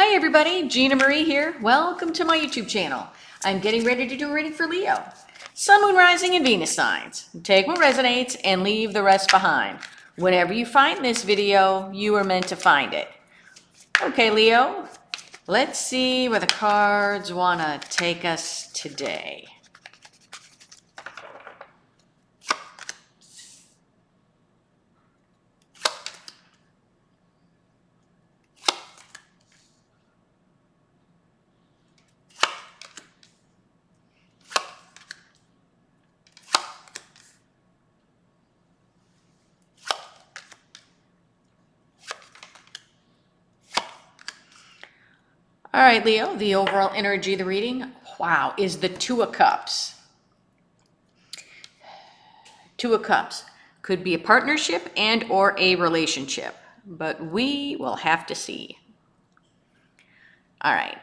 Hi everybody, Gina Marie here. Welcome to my YouTube channel. I'm getting ready to do a reading for Leo. Sun, Moon, Rising, and Venus signs. Take what resonates and leave the rest behind. Whenever you find this video, you are meant to find it. Okay, Leo, let's see where the cards want to take us today. All right, Leo, the overall energy of the reading, wow, is the Two of Cups. Two of Cups could be a partnership and or a relationship, but we will have to see. All right.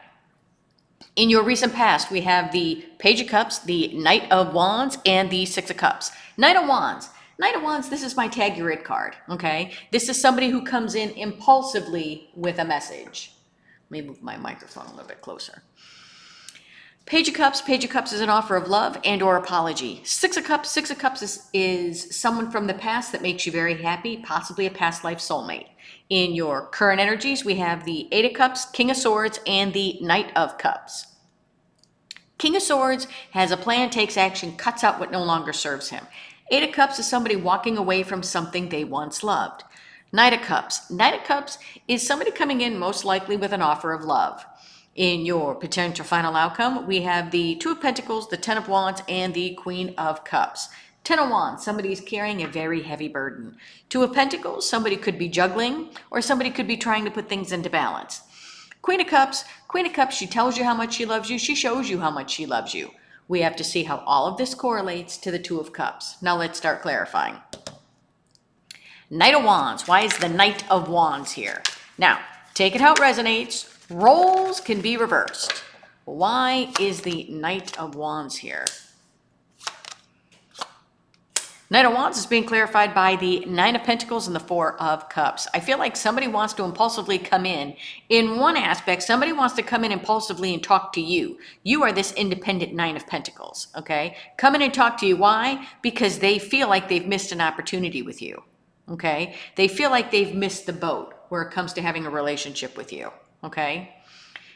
In your recent past, we have the Page of Cups, the Knight of Wands, and the Six of Cups. Knight of Wands. Knight of Wands, this is my tag your it card, okay? This is somebody who comes in impulsively with a message. Let me move my microphone a little bit closer. Page of Cups is an offer of love and or apology. Six of Cups is someone from the past that makes you very happy, possibly a past life soulmate. In your current energies, we have the Eight of Cups, King of Swords, and the Knight of Cups. King of Swords has a plan, takes action, cuts out what no longer serves him. Eight of Cups is somebody walking away from something they once loved. Knight of Cups is somebody coming in most likely with an offer of love. In your potential final outcome, we have the Two of Pentacles, the Ten of Wands, and the Queen of Cups. Ten of Wands, somebody's carrying a very heavy burden. Two of Pentacles, somebody could be juggling, or somebody could be trying to put things into balance. Queen of Cups, she tells you how much she loves you. She shows you how much she loves you. We have to see how all of this correlates to the Two of Cups. Now let's start clarifying. Knight of Wands. Why is the Knight of Wands here? Now, take it how it resonates. Roles can be reversed. Why is the Knight of Wands here? Knight of Wands is being clarified by the Nine of Pentacles and the Four of Cups. I feel like somebody wants to impulsively come in. In one aspect, somebody wants to come in impulsively and talk to you. You are this independent Nine of Pentacles, okay? Come in and talk to you. Why? Because they feel like they've missed an opportunity with you, okay? They feel like they've missed the boat where it comes to having a relationship with you, okay?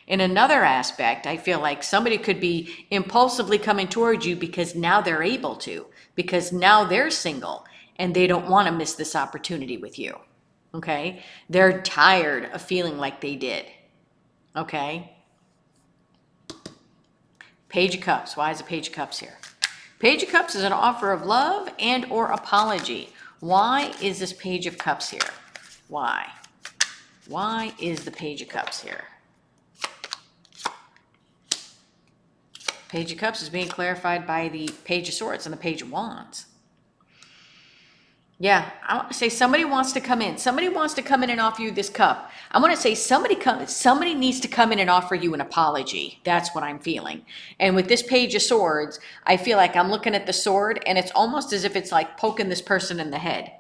In another aspect, I feel like somebody could be impulsively coming towards you because now they're able to, because now they're single and they don't want to miss this opportunity with you. Okay? They're tired of feeling like they did. Okay? Page of Cups. Why is the Page of Cups here? Page of Cups is an offer of love and or apology. Why is this Page of Cups here? Why? Why is the Page of Cups here? Page of Cups is being clarified by the Page of Swords and the Page of Wands. Yeah, I want to say somebody wants to come in. Somebody wants to come in and offer you this cup. I want to say somebody needs to come in and offer you an apology. That's what I'm feeling. And with this Page of Swords, I feel like I'm looking at the sword and it's almost as if it's like poking this person in the head.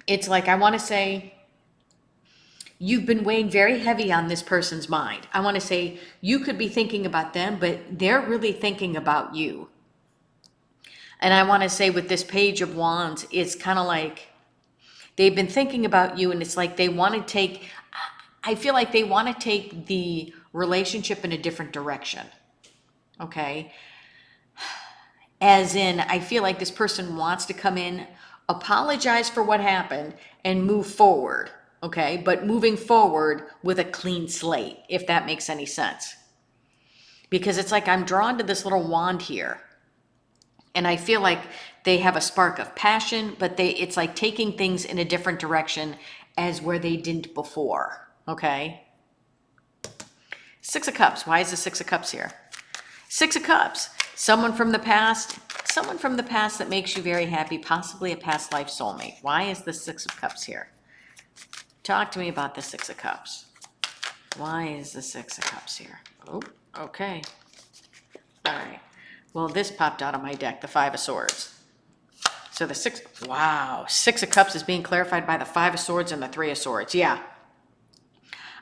It's like, I want to say, you've been weighing very heavy on this person's mind. I want to say you could be thinking about them, but they're really thinking about you. And I want to say with this Page of Wands, it's kind of like they've been thinking about you and it's like they want to take, I feel like they want to take the relationship in a different direction. Okay. As in, I feel like this person wants to come in, apologize for what happened and move forward. Okay, but moving forward with a clean slate, if that makes any sense. Because it's like I'm drawn to this little wand here. And I feel like they have a spark of passion, but it's like taking things in a different direction as where they didn't before. Okay. Six of Cups. Why is the Six of Cups here? Six of Cups. Someone from the past that makes you very happy, possibly a past life soulmate. Why is the Six of Cups here? Talk to me about the Six of Cups. Why is the Six of Cups here? Oh, okay. All right. Well, this popped out of my deck, the Five of Swords. So the Six of Cups is being clarified by the Five of Swords and the Three of Swords. Yeah.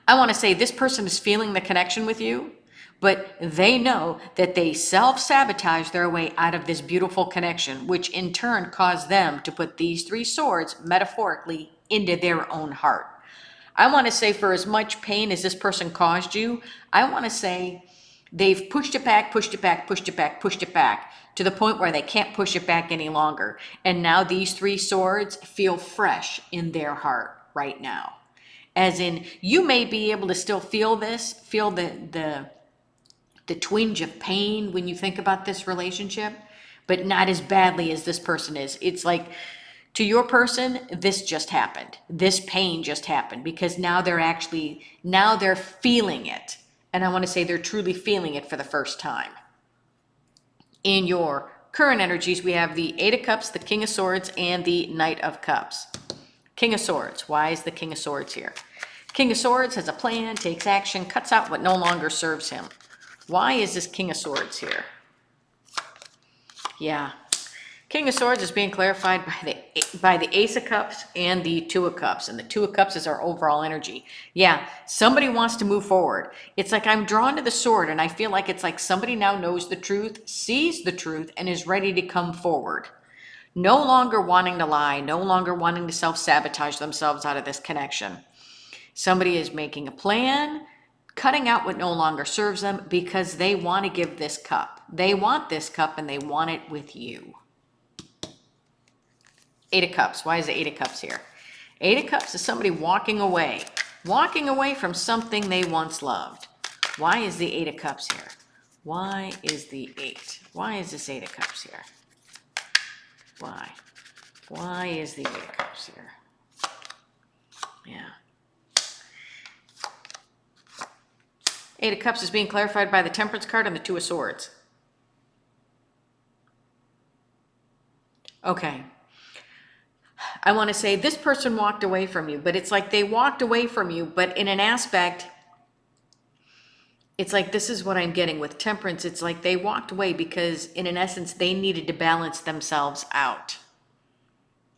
I want to say this person is feeling the connection with you, but they know that they self-sabotage their way out of this beautiful connection, which in turn caused them to put these three swords, metaphorically, into their own heart. I want to say for as much pain as this person caused you, I want to say they've pushed it back, pushed it back, pushed it back, pushed it back, to the point where they can't push it back any longer. And now these three swords feel fresh in their heart right now. As in, you may be able to still feel this, feel the twinge of pain when you think about this relationship, but not as badly as this person is. It's like, to your person, this just happened. This pain just happened because now they're feeling it. And I want to say they're truly feeling it for the first time. In your current energies, we have the Eight of Cups, the King of Swords, and the Knight of Cups. King of Swords. Why is the King of Swords here? King of Swords has a plan, takes action, cuts out what no longer serves him. Why is this King of Swords here? Yeah. King of Swords is being clarified by the Ace of Cups and the Two of Cups. And the Two of Cups is our overall energy. Yeah, somebody wants to move forward. It's like I'm drawn to the sword, and I feel like it's like somebody now knows the truth, sees the truth, and is ready to come forward. No longer wanting to lie, no longer wanting to self-sabotage themselves out of this connection. Somebody is making a plan, cutting out what no longer serves them because they want to give this cup. They want this cup, and they want it with you. Eight of Cups. Why is the Eight of Cups here? Eight of Cups is somebody walking away from something they once loved. Why is the Eight of Cups here? Why is the Eight? Why is this Eight of Cups here? Why? Why is the Eight of Cups here? Yeah. Eight of Cups is being clarified by the Temperance card and the Two of Swords. Okay. I want to say this person walked away from you, but it's like they walked away from you, but in an aspect, it's like this is what I'm getting with Temperance. It's like they walked away because in an essence, they needed to balance themselves out.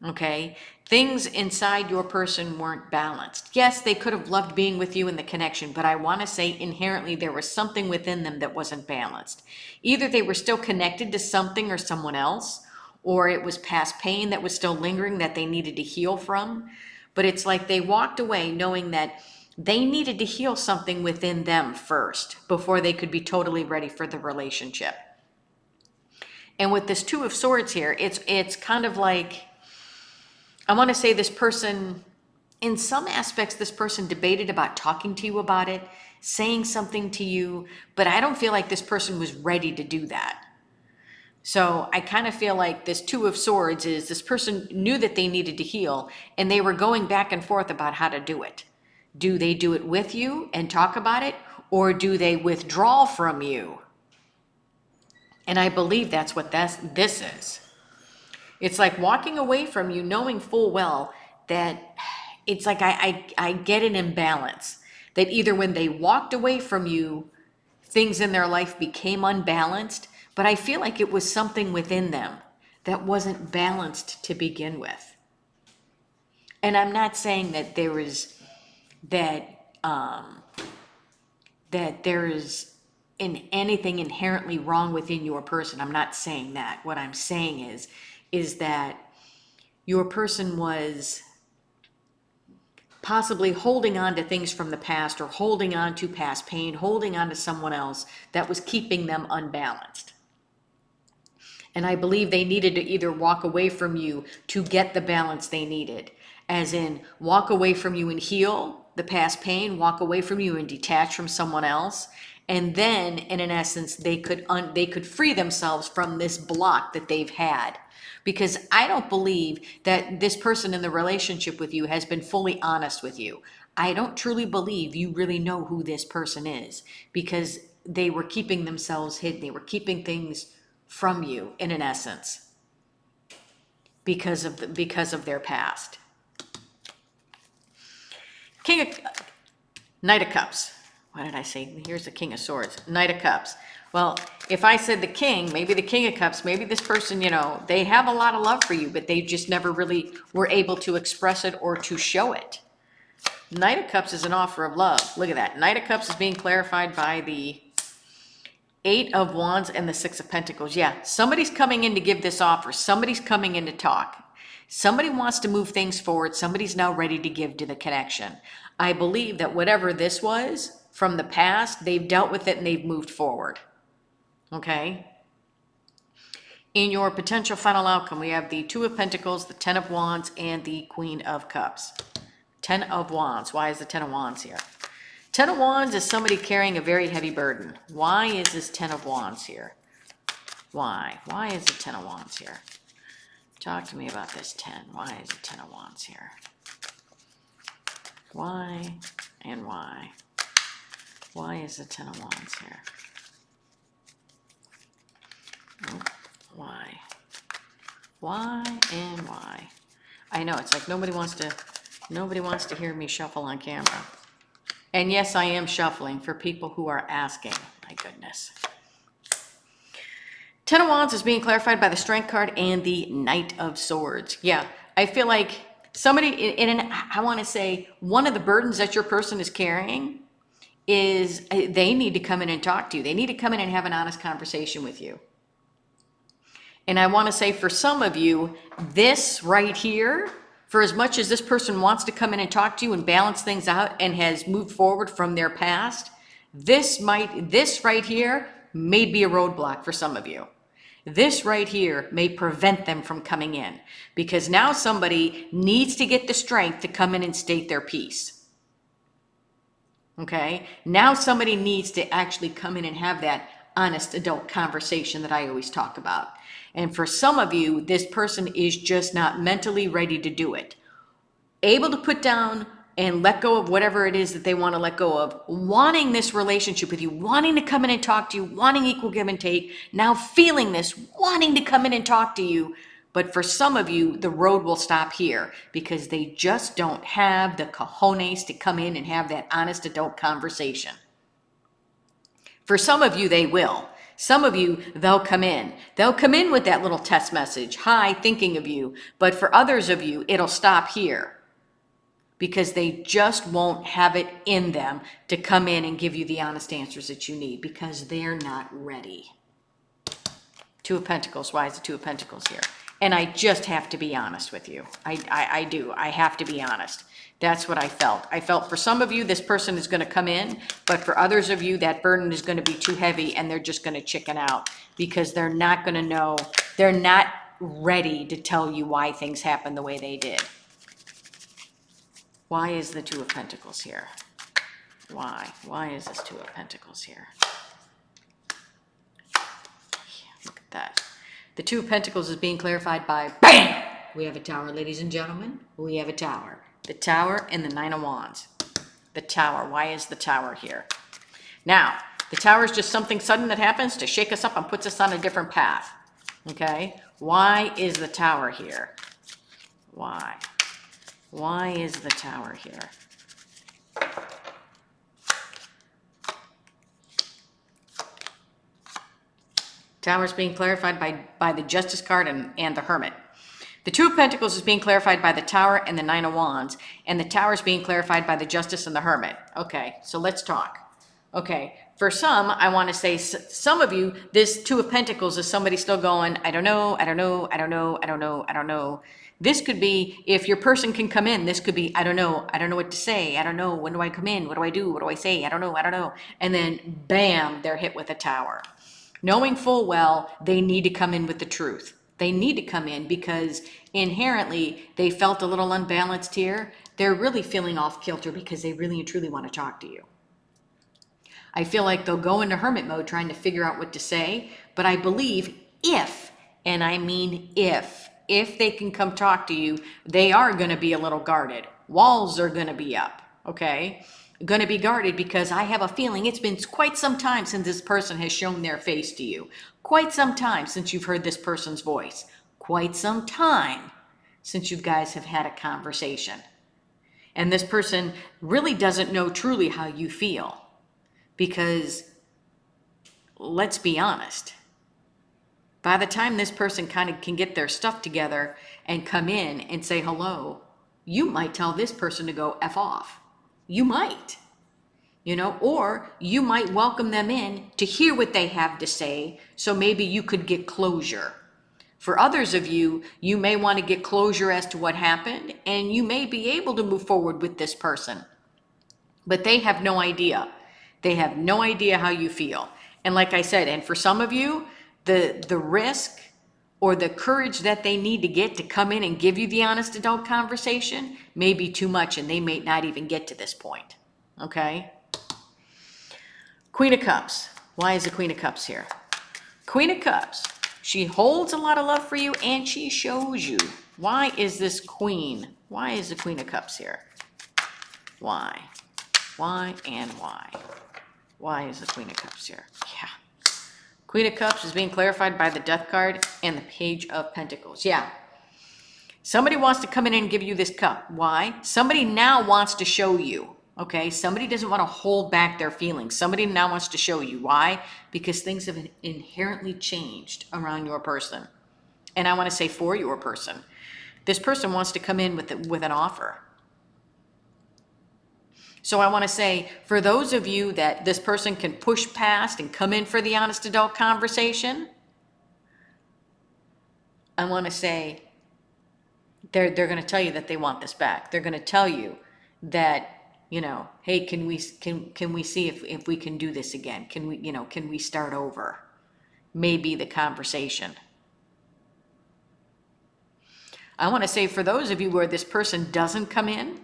Okay? Things inside your person weren't balanced. Yes, they could have loved being with you in the connection, but I want to say inherently there was something within them that wasn't balanced. Either they were still connected to something or someone else, or it was past pain that was still lingering that they needed to heal from. But it's like they walked away knowing that they needed to heal something within them first before they could be totally ready for the relationship. And with this Two of Swords here, it's kind of like, I want to say this person, in some aspects, this person debated about talking to you about it, saying something to you, but I don't feel like this person was ready to do that. So I kind of feel like this Two of Swords is this person knew that they needed to heal, and they were going back and forth about how to do it. Do they do it with you and talk about it, or do they withdraw from you? And I believe that's what this is. It's like walking away from you knowing full well that it's like I get an imbalance. That either when they walked away from you, things in their life became unbalanced, but I feel like it was something within them that wasn't balanced to begin with. And I'm not saying that there is anything inherently wrong within your person. I'm not saying that. What I'm saying is that your person was possibly holding on to things from the past, or holding on to past pain, holding on to someone else that was keeping them unbalanced. And I believe they needed to either walk away from you to get the balance they needed, as in walk away from you and heal the past pain, walk away from you and detach from someone else. And then in an essence, they could free themselves from this block that they've had. Because I don't believe that this person in the relationship with you has been fully honest with you. I don't truly believe you really know who this person is, because they were keeping themselves hidden. They were keeping things from you in an essence because of their past. Knight of Cups. What did I say? Here's the King of Swords. Knight of Cups. Well, if I said the King, maybe the King of Cups, maybe this person, they have a lot of love for you, but they just never really were able to express it or to show it. Knight of Cups is an offer of love. Look at that. Knight of Cups is being clarified by the Eight of Wands and the Six of Pentacles. Yeah, somebody's coming in to give this offer. Somebody's coming in to talk. Somebody wants to move things forward. Somebody's now ready to give to the connection. I believe that whatever this was from the past, they've dealt with it and they've moved forward. Okay? In your potential final outcome, we have the Two of Pentacles, the Ten of Wands, and the Queen of Cups. Ten of Wands. Why is the Ten of Wands here? Ten of Wands is somebody carrying a very heavy burden. Why is this Ten of Wands here? Why? Why is the Ten of Wands here? Talk to me about this 10. Why is the Ten of Wands here? Why and why? Why is the Ten of Wands here? Oh, why? Why and why? I know, it's like nobody wants to hear me shuffle on camera. And yes, I am shuffling for people who are asking. My goodness. Ten of Wands is being clarified by the Strength card and the Knight of Swords. Yeah, I feel like somebody, I want to say, one of the burdens that your person is carrying is they need to come in and talk to you. They need to come in and have an honest conversation with you. And I want to say for some of you, this right here, for as much as this person wants to come in and talk to you and balance things out and has moved forward from their past, this right here may be a roadblock for some of you. This right here may prevent them from coming in because now somebody needs to get the strength to come in and state their piece. Okay? Now somebody needs to actually come in and have that honest adult conversation that I always talk about. And for some of you, this person is just not mentally ready to do it. Able to put down and let go of whatever it is that they want to let go of, wanting this relationship with you, wanting to come in and talk to you, wanting equal give and take, now feeling this, wanting to come in and talk to you. But for some of you, the road will stop here because they just don't have the cojones to come in and have that honest adult conversation. For some of you, they will. Some of you, they'll come in. They'll come in with that little test message, hi, thinking of you. But for others of you, it'll stop here because they just won't have it in them to come in and give you the honest answers that you need because they're not ready. Two of Pentacles. Why is the Two of Pentacles here? And I just have to be honest with you. I do. I have to be honest. That's what I felt. I felt for some of you, this person is going to come in, but for others of you, that burden is going to be too heavy and they're just going to chicken out because they're not going to know. They're not ready to tell you why things happened the way they did. Why is the Two of Pentacles here? Why? Why is this Two of Pentacles here? Yeah, look at that. The Two of Pentacles is being clarified by BAM! We have a tower, ladies and gentlemen. We have a tower. The Tower and the Nine of Wands. The Tower. Why is the Tower here? Now, the Tower is just something sudden that happens to shake us up and puts us on a different path. Okay? Why is the Tower here? Why? Why is the Tower here? Tower is being clarified by the Justice card and the Hermit. The Two of Pentacles is being clarified by the Tower and the Nine of Wands, and the Tower is being clarified by the Justice and the Hermit. Okay, so let's talk. Okay, for some, I want to say some of you, this Two of Pentacles is somebody still going, I don't know, I don't know, I don't know, I don't know, I don't know. This could be, if your person can come in, this could be, I don't know what to say, I don't know, when do I come in, what do I do, what do I say, I don't know. And then, bam, they're hit with a Tower. Knowing full well, they need to come in with the truth. They need to come in because inherently they felt a little unbalanced here. They're really feeling off kilter because they really and truly want to talk to you. I feel like they'll go into hermit mode trying to figure out what to say, but I believe if, and I mean if they can come talk to you, they are going to be a little guarded. Walls are going to be up, okay? Going to be guarded because I have a feeling it's been quite some time since this person has shown their face to you. Quite some time since you've heard this person's voice. Quite some time since you guys have had a conversation. And this person really doesn't know truly how you feel. Because, let's be honest, by the time this person kind of can get their stuff together and come in and say hello, you might tell this person to go F off. You might, or you might welcome them in to hear what they have to say, so maybe you could get closure. For others of you, you may want to get closure as to what happened, and you may be able to move forward with this person. But they have no idea. They have no idea how you feel. And like I said, and for some of you, the risk or the courage that they need to get to come in and give you the honest adult conversation may be too much, and they may not even get to this point. Okay? Queen of Cups. Why is the Queen of Cups here? Queen of Cups. She holds a lot of love for you, and she shows you. Why is this Queen? Why is the Queen of Cups here? Why? Why and why? Why is the Queen of Cups here? Yeah. Queen of Cups is being clarified by the Death card and the Page of Pentacles. Yeah. Somebody wants to come in and give you this cup. Why? Somebody now wants to show you. Okay? Somebody doesn't want to hold back their feelings. Somebody now wants to show you. Why? Because things have inherently changed around your person. And I want to say for your person. This person wants to come in with an offer. So I want to say, for those of you that this person can push past and come in for the honest adult conversation, I want to say they're going to tell you that they want this back. They're going to tell you that, hey, can we see if we can do this again? Can we start over? Maybe the conversation. I want to say, for those of you where this person doesn't come in,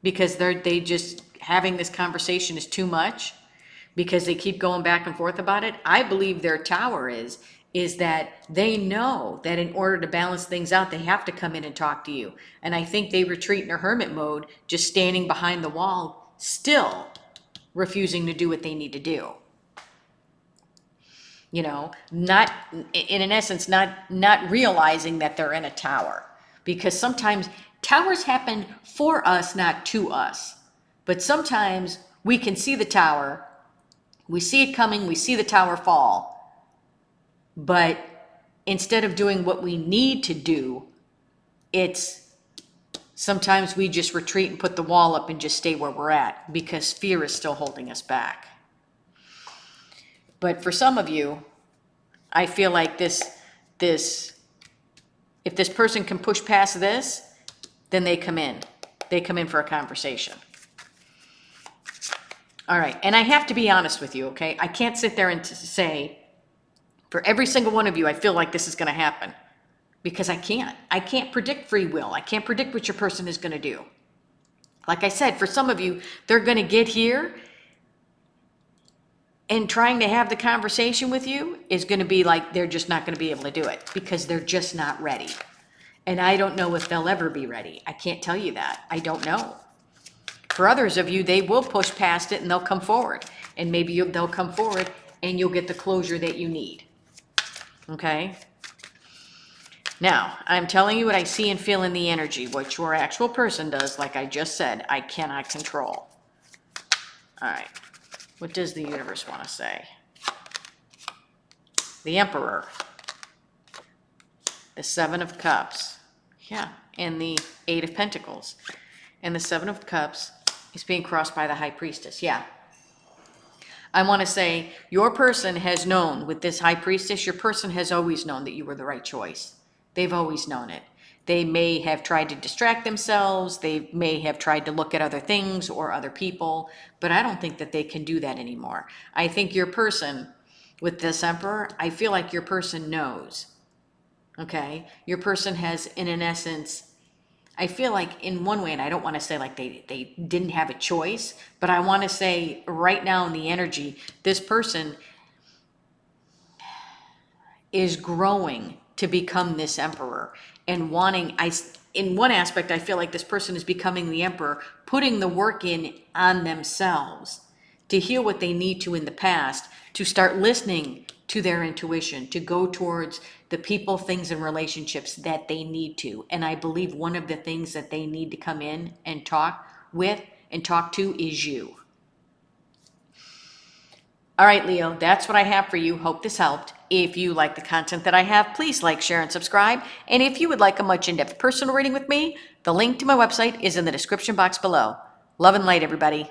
because they just having this conversation is too much, because they keep going back and forth about it, I believe their tower is that they know that in order to balance things out, they have to come in and talk to you. And I think they retreat in a hermit mode, just standing behind the wall, still refusing to do what they need to do. Not, in essence, not realizing that they're in a tower. Because sometimes towers happen for us, not to us. But sometimes we can see the tower, we see it coming, we see the tower fall. But instead of doing what we need to do, sometimes we just retreat and put the wall up and just stay where we're at, because fear is still holding us back. But for some of you, I feel like if this person can push past this, then they come in. They come in for a conversation. All right, and I have to be honest with you, okay? I can't sit there and say, for every single one of you, I feel like this is going to happen. Because I can't. I can't predict free will. I can't predict what your person is going to do. Like I said, for some of you, they're going to get here, and trying to have the conversation with you is going to be like they're just not going to be able to do it, because they're just not ready. And I don't know if they'll ever be ready. I can't tell you that. I don't know. For others of you, they will push past it and they'll come forward. And maybe they'll come forward and you'll get the closure that you need. Okay? Now, I'm telling you what I see and feel in the energy. What your actual person does, like I just said, I cannot control. All right. What does the universe want to say? The Emperor. The Seven of Cups. Yeah. And the Eight of Pentacles. And the Seven of Cups is being crossed by the High Priestess. Yeah. I want to say your person has known with this High Priestess, your person has always known that you were the right choice. They've always known it. They may have tried to distract themselves. They may have tried to look at other things or other people, but I don't think that they can do that anymore. I think your person with this Emperor, I feel like your person knows. Okay? Your person has, in an essence, I feel like in one way, and I don't want to say like they didn't have a choice, but I want to say right now in the energy, this person is growing to become this Emperor and wanting, in one aspect, I feel like this person is becoming the Emperor, putting the work in on themselves to heal what they need to in the past, to start listening to their intuition, to go towards the people, things, and relationships that they need to. And I believe one of the things that they need to come in and talk with and talk to is you. All right, Leo, that's what I have for you. Hope this helped. If you like the content that I have, please like, share, and subscribe. And if you would like a much in-depth personal reading with me, the link to my website is in the description box below. Love and light, everybody.